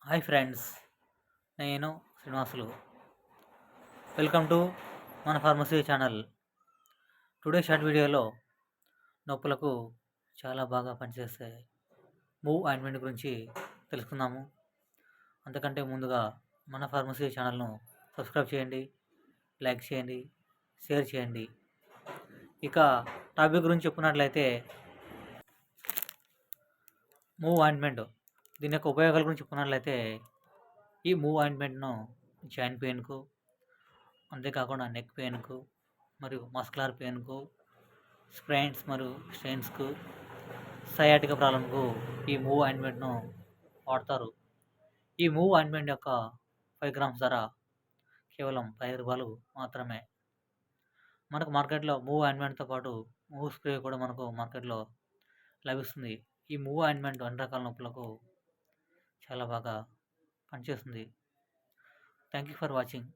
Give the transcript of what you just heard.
Hi friends, నేను Srinivasulu. Welcome to మన pharmacy channel. Today short వీడియోలో నొప్పులకు చాలా బాగా పనిచేసే మూవ్ ఆయింట్మెంట్ గురించి తెలుసుకుందాము. అంతకంటే ముందుగా మన ఫార్మసీ ఛానల్ను సబ్స్క్రైబ్ చేయండి, లైక్ చేయండి, షేర్ చేయండి. ఇక టాపిక్ గురించి చెప్పుకున్నట్లయితే మూవ్ ఆయింట్మెంట్, దీని యొక్క ఉపయోగాల గురించి చెప్పుకున్నట్లయితే ఈ మూవ్ ఆయింట్మెంట్ను జాయింట్ పెయిన్కు, అంతేకాకుండా నెక్ పెయిన్కు మరియు మస్కులర్ పెయిన్కు, స్ప్రెయిన్స్ మరియు స్ట్రెయిన్స్కు, సయాటిక ప్రాబ్లంకు ఈ మూవ్ ఆయింట్మెంట్ను వాడతారు. ఈ మూవ్ ఆయింట్మెంట్ యొక్క 5 గ్రామ్స్ ధర కేవలం 10 రూపాయలు మాత్రమే. మనకు మార్కెట్లో మూవ్ ఆయింట్మెంట్తో పాటు మూవ్ స్ప్రే కూడా మనకు మార్కెట్లో లభిస్తుంది. ఈ మూవ్ ఆయింట్మెంట్ అన్ని రకాల నొప్పులకు చాలా బాగా పనిచేస్తుంది. Thank you for watching.